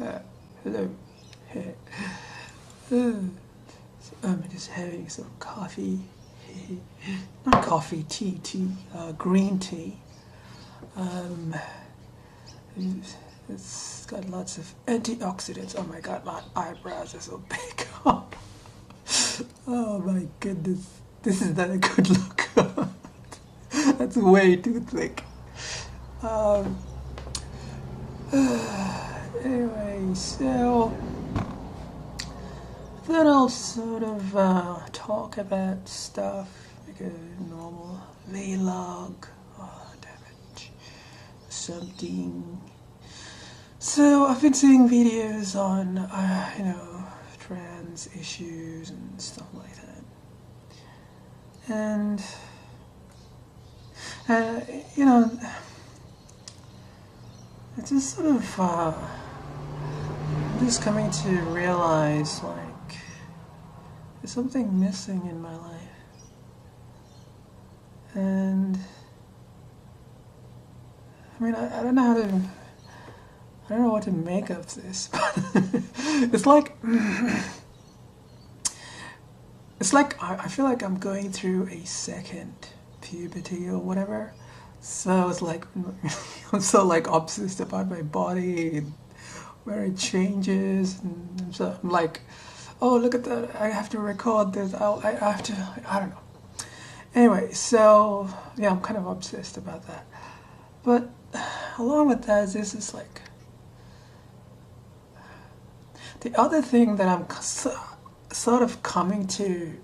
Hello. So I'm just having some coffee. Not coffee, tea, green tea. Um, it's got lots of antioxidants. Oh my god, my eyebrows are so big. Oh my goodness. This is not a good look. That's way too thick. Um, anyway, so then I'll sort of talk about stuff like a normal vlog. Oh, damn it. Something. So I've been seeing videos on, trans issues and stuff like that. And, it's just sort of, I'm just coming to realize, like, there's something missing in my life. And, I mean, I don't know how to, I don't know what to make of this, but it's like I feel like I'm going through a second puberty or whatever. So it's like I'm so like obsessed about my body and where it changes, and so I'm like, oh, look at that! I have to record this. I have to. I don't know. Anyway, so yeah, I'm kind of obsessed about that. But along with that, this is like the other thing that I'm sort of coming to.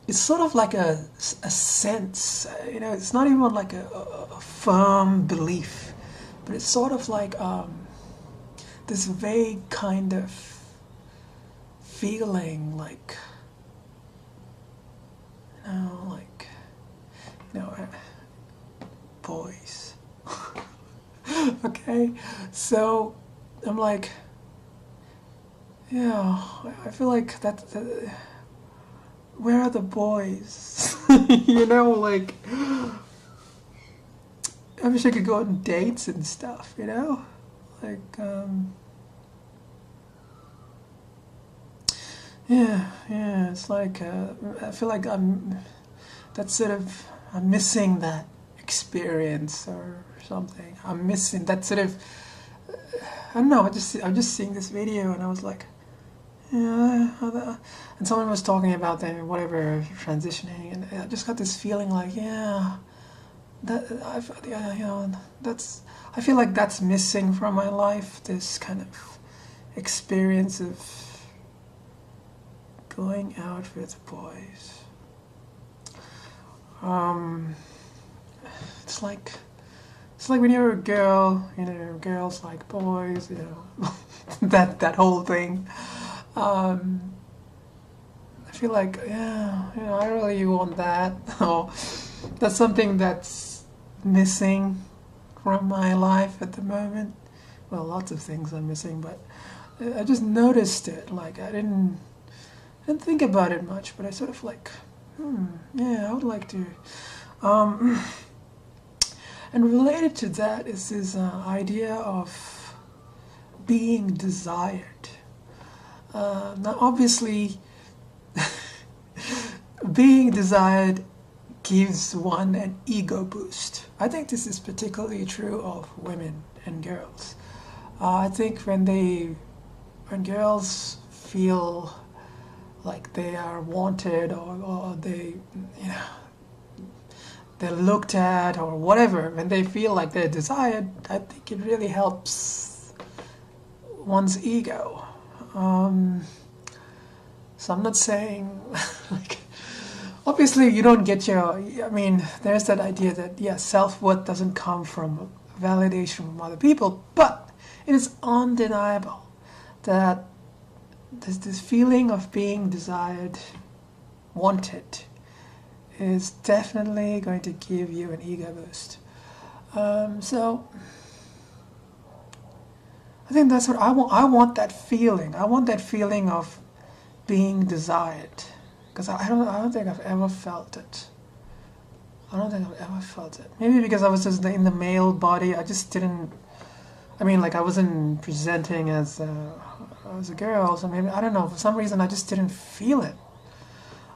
It's sort of like a sense, it's not even like a firm belief, but it's sort of like this vague kind of feeling, like, boys. Okay, so I'm like, yeah, I feel like that where are the boys? Like, I wish I could go on dates and stuff, like, yeah, it's like, I feel like I'm missing that experience or something. I'm missing that sort of, I don't know, I'm just seeing this video and I was like, yeah, and someone was talking about them, whatever, transitioning, and I just got this feeling like, yeah, that's, I feel like that's missing from my life, this kind of experience of going out with boys. It's like when you're a girl, girls like boys, that whole thing. I feel like, yeah, I really want that. Oh, that's something that's missing from my life at the moment. Well, lots of things are missing, but I just noticed it. Like, I didn't think about it much, but I sort of like, yeah, I would like to. And related to that is this idea of being desired. Now, obviously, being desired gives one an ego boost. I think this is particularly true of women and girls. I think when girls feel like they are wanted or they're looked at or whatever, when they feel like they're desired, I think it really helps one's ego. So I'm not saying, like, obviously you don't get there's that idea that, yeah, self-worth doesn't come from validation from other people, but it is undeniable that this feeling of being desired, wanted, is definitely going to give you an ego boost. So I think that's what I want. I want that feeling. I want that feeling of being desired, because I don't think I've ever felt it. I don't think I've ever felt it. Maybe because I was just in the male body, I I mean, like I wasn't presenting as a girl. So maybe I don't know. For some reason, I just didn't feel it.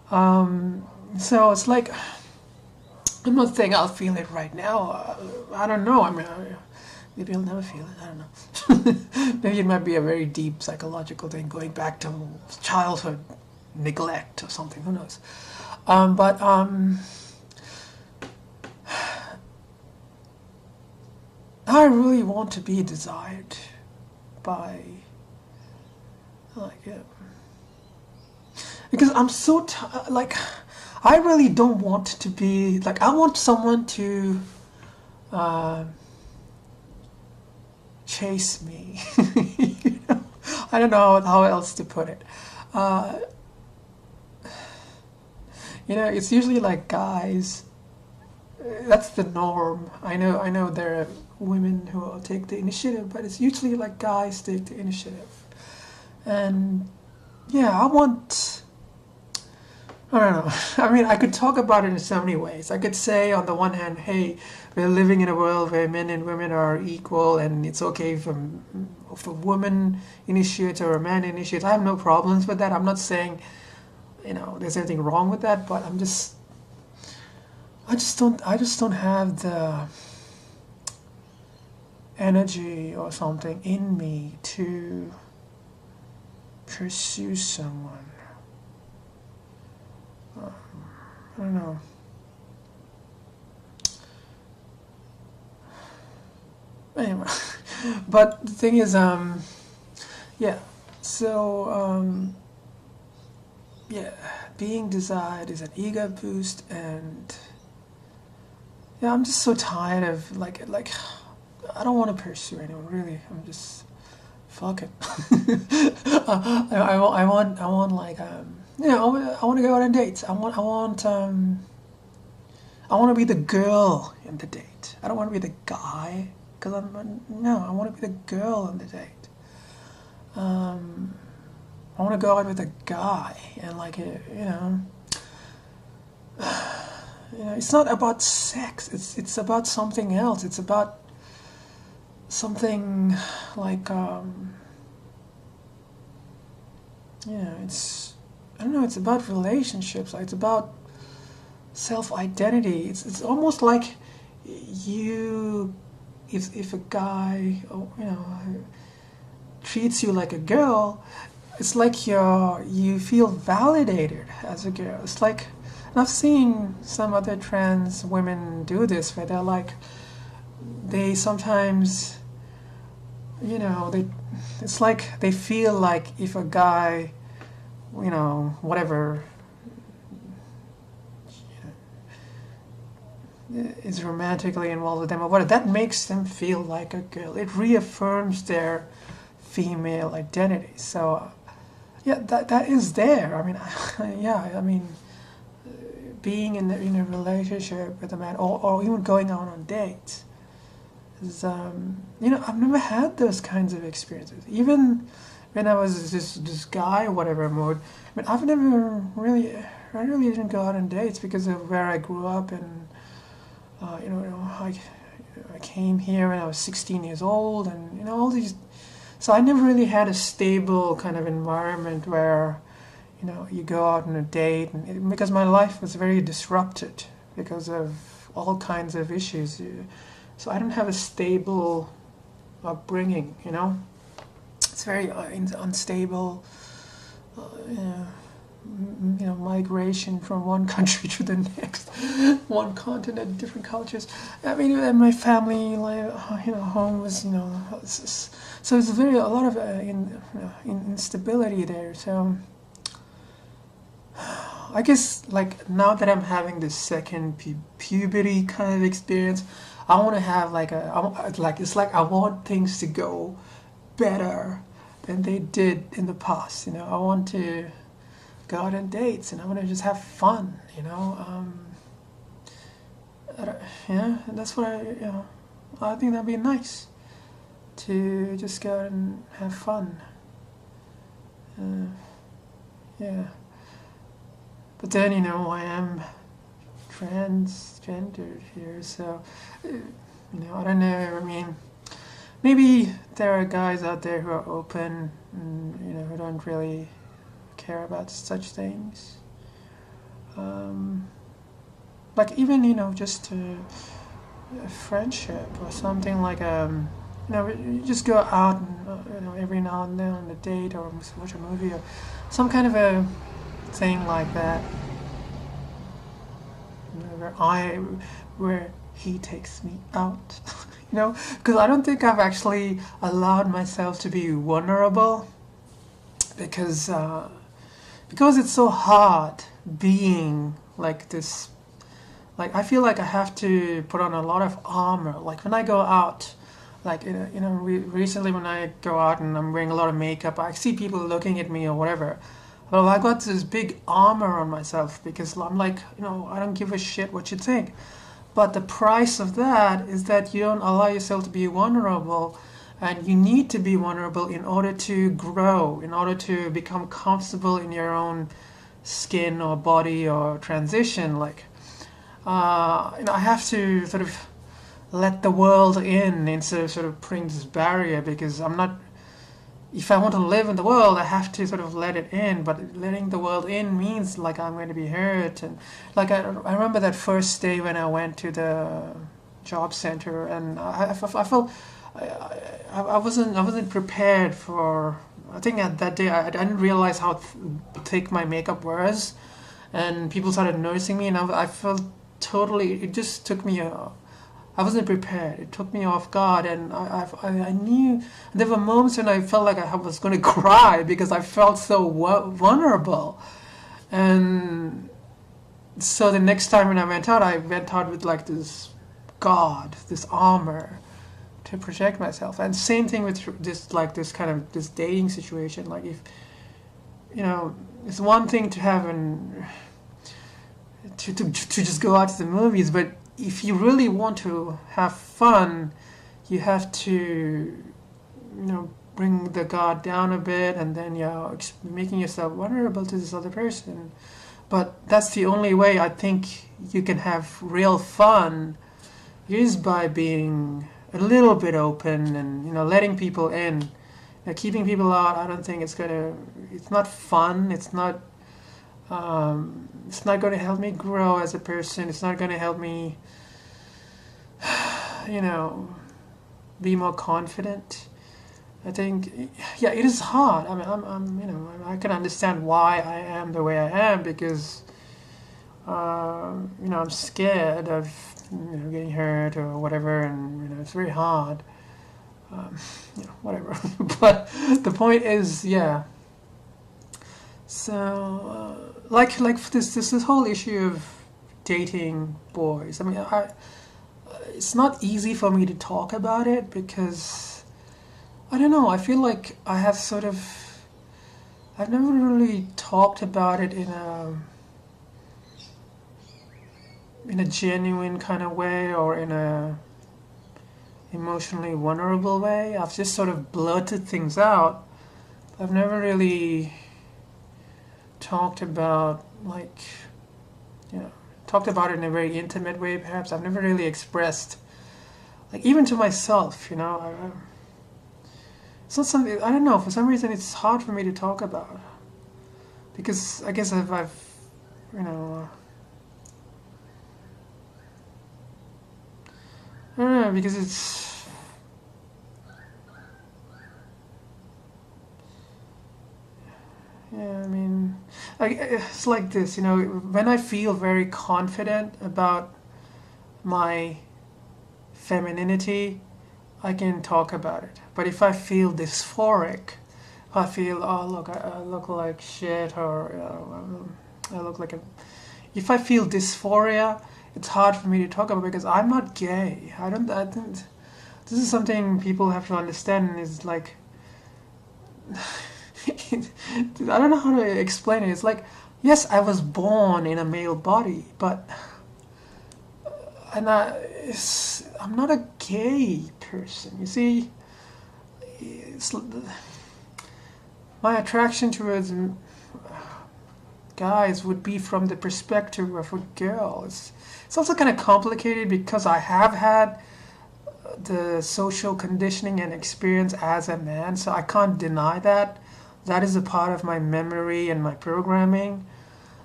So it's like I'm not saying I'll feel it right now. I don't know. I mean, maybe I'll never feel it. I don't know. Maybe it might be a very deep psychological thing, going back to childhood neglect or something. Who knows? But I really want to be desired by, like, yeah. Because I'm so like, I really don't want to be like, I want someone to uh, chase me. You know? I don't know how else to put it. Uh, you know, it's usually like guys. That's the norm. I know there are women who will take the initiative, but it's usually like guys take the initiative. And yeah, I don't know. I mean, I could talk about it in so many ways. I could say, on the one hand, hey, we're living in a world where men and women are equal, and it's okay if a woman initiates or a man initiates. I have no problems with that. I'm not saying, you know, there's anything wrong with that, but I just don't have the energy or something in me to pursue someone. I don't know. Anyway, but the thing is, yeah. So, yeah, being desired is an ego boost, and yeah, I'm just so tired of like I don't want to pursue anyone really. I'm just fuck it. I want like yeah, I want to go out on dates. I want to be the girl in the date. I don't want to be the guy, because no, I want to be the girl in the date. I want to go out with a guy and like you know, it's not about sex. It's about something else. It's about something like you know, it's I don't know. It's about relationships. Like, it's about self-identity. It's almost like you, if a guy, you know, treats you like a girl, it's like you feel validated as a girl. It's like, and I've seen some other trans women do this, where they're like, they sometimes, you know, it's like they feel like if a guy, you know, whatever, is romantically involved with them or whatever, that makes them feel like a girl. It reaffirms their female identity. So yeah, that is there. I mean, yeah, I mean, being in a relationship with a man, or even going out on dates, is you know, I've never had those kinds of experiences. Even when I was this guy or whatever mode, I mean, I really didn't go out on dates because of where I grew up, and you know, I came here when I was 16 years old, and you know, all these. So I never really had a stable kind of environment where, you know, you go out on a date, and because my life was very disrupted because of all kinds of issues. So I don't have a stable upbringing, you know. It's very unstable, you know, migration from one country to the next, one continent, different cultures. I mean, and my family, like, you know, home was, you know, so it's a lot of instability there. So I guess, like, now that I'm having this second puberty kind of experience, I want to have like it's like I want things to go better than they did in the past. You know, I want to go out on dates, and I want to just have fun. You know, yeah, and that's what I think that'd be nice to just go out and have fun. Yeah, but then, you know, I am transgendered here, so you know, I don't know. I mean, maybe there are guys out there who are open and who don't really care about such things. Um, like even just a friendship or something like you just go out and every now and then on a date or watch a movie or some kind of a thing like that. Where he takes me out, because I don't think I've actually allowed myself to be vulnerable because it's so hard being like this. Like I feel like I have to put on a lot of armor. Like when I go out, like recently when I go out and I'm wearing a lot of makeup, I see people looking at me or whatever. Well, I got this big armor on myself because I'm like, I don't give a shit what you think. But the price of that is that you don't allow yourself to be vulnerable, and you need to be vulnerable in order to grow, in order to become comfortable in your own skin or body or transition. Like, I have to sort of let the world in instead of sort of putting this barrier because I'm not. If I want to live in the world, I have to sort of let it in. But letting the world in means like I'm going to be hurt. And like I remember that first day when I went to the job center, and I felt I wasn't prepared for. I think at that day I didn't realize how thick my makeup was, and people started noticing me, and I felt totally. It just took me I wasn't prepared. It took me off guard, and I knew there were moments when I felt like I was going to cry because I felt so vulnerable. And so the next time when I went out with like this guard, this armor to protect myself. And same thing with this kind of this dating situation. Like if it's one thing to have to just go out to the movies, but if you really want to have fun, you have to, bring the guard down a bit, and then making yourself vulnerable to this other person. But that's the only way I think you can have real fun is by being a little bit open and letting people in. Keeping people out, I don't think it's not fun. It's not going to help me grow as a person. It's not going to help me, be more confident. I think, it is hard. I mean, I can understand why I am the way I am because, I'm scared of, getting hurt or whatever, and it's very hard. Whatever. But the point is, yeah. So, like this whole issue of dating boys. I mean, it's not easy for me to talk about it because I don't know. I feel like I've never really talked about it in a genuine kind of way or in a emotionally vulnerable way. I've just sort of blurted things out. I've never really talked about talked about it in a very intimate way. Perhaps I've never really expressed, like even to myself. It's not something I don't know. For some reason, it's hard for me to talk about because I guess I've I don't know because it's yeah. I mean, it's like this. When I feel very confident about my femininity, I can talk about it. But if I feel dysphoric, I feel look, I look like shit, or I look like a. If I feel dysphoria, it's hard for me to talk about because I'm not gay. I don't. I think this is something people have to understand. Is like. I don't know how to explain it. It's like, yes, I was born in a male body, but I'm not a gay person. You see, my attraction towards guys would be from the perspective of a girl. It's also kind of complicated because I have had the social conditioning and experience as a man, so I can't deny that. That is a part of my memory and my programming.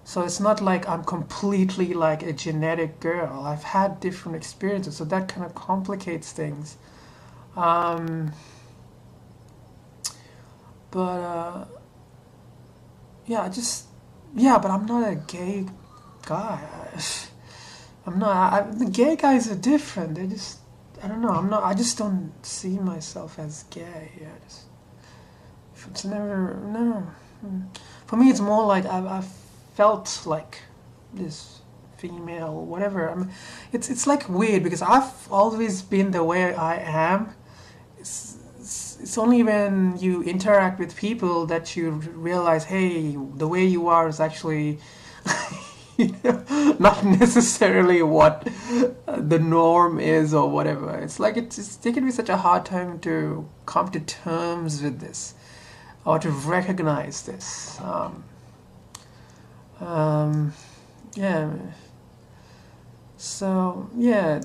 So it's not like I'm completely like a genetic girl. I've had different experiences, so that kind of complicates things. Um, but yeah, I just yeah, but I'm not a gay guy. I'm not. The gay guys are different. They just I don't know. I'm not. I just don't see myself as gay. I just it's never no. For me, it's more like I've felt like this female, whatever. I mean, it's like weird because I've always been the way I am. It's only when you interact with people that you realize, hey, the way you are is actually not necessarily what the norm is or whatever. It's like it's taken me such a hard time to come to terms with this or to recognize this. Um, yeah. So yeah.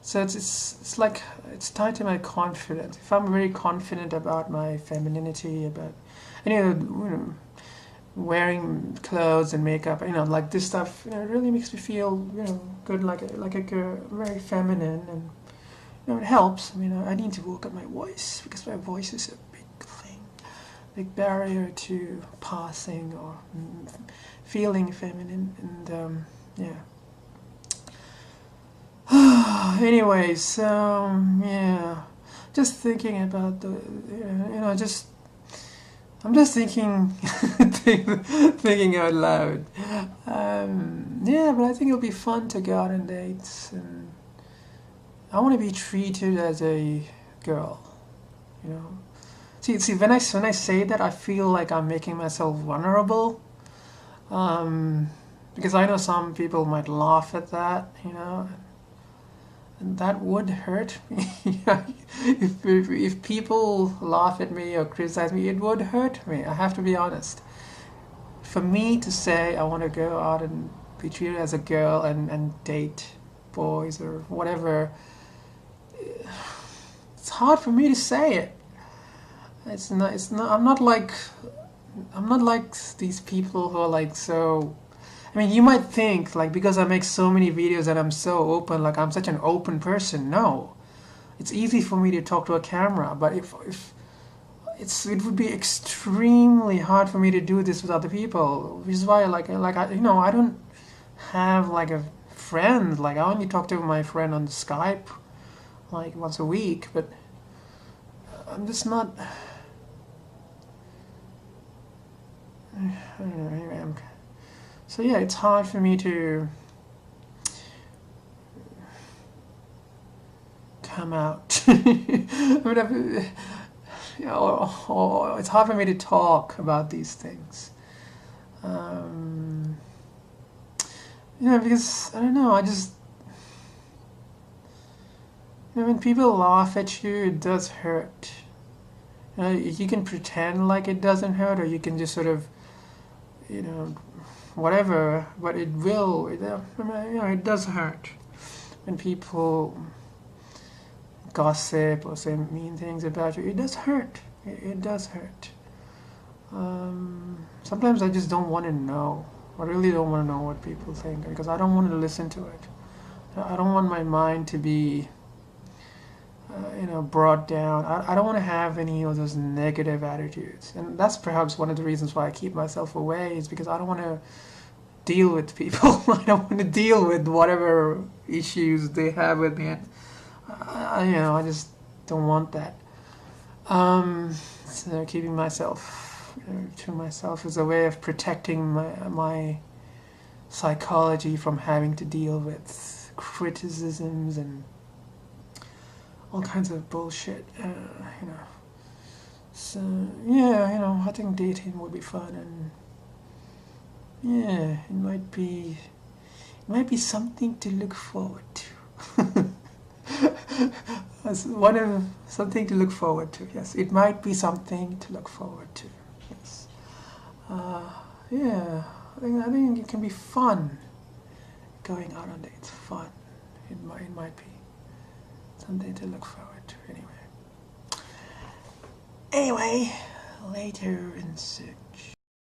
So it's like it's tied to my confidence. If I'm very confident about my femininity, about wearing clothes and makeup, like this stuff, it really makes me feel good, like a girl, very feminine, and it helps. I mean, I need to work on my voice because my voice is a big thing, big barrier to passing or feeling feminine, and yeah. Anyway, so yeah, just thinking about just I'm just thinking, thinking out loud. Yeah, but I think it'll be fun to go out on dates, and I want to be treated as a girl, you know. See, when I say that, I feel like I'm making myself vulnerable, because I know some people might laugh at that, and that would hurt me. If people laugh at me or criticize me, it would hurt me. I have to be honest. For me to say I want to go out and be treated as a girl and date boys or whatever, it's hard for me to say it. It's not. It's not. I'm not like. I'm not like these people who are like so. I mean, you might think, like, because I make so many videos and I'm so open, like, I'm such an open person. No. It's easy for me to talk to a camera, but if it would be extremely hard for me to do this with other people, which is why, I don't have, like, a friend. Like, I only talk to my friend on Skype, like, once a week, but I'm just not... I don't know, anyway, so yeah, it's hard for me to come out. I mean, or it's hard for me to talk about these things. Because I don't know. I just when people laugh at you, it does hurt. You can pretend like it doesn't hurt, or you can just sort of, whatever, but it will, it does hurt when people gossip or say mean things about you. It does hurt. It does hurt. Sometimes I just don't want to know. I really don't want to know what people think because I don't want to listen to it. I don't want my mind to be, brought down. I don't want to have any of those negative attitudes. And that's perhaps one of the reasons why I keep myself away is because I don't want to deal with people. I don't want to deal with whatever issues they have with me. And I just don't want that. So keeping myself to myself is a way of protecting my psychology from having to deal with criticisms and all kinds of bullshit, So yeah, I think dating would be fun, and yeah, it might be something to look forward to. As something to look forward to. Yes, it might be something to look forward to. Yes. Yeah, I think it can be fun. Going out on dates, fun. It might be. something to look forward to anyway. Anyway, later in search.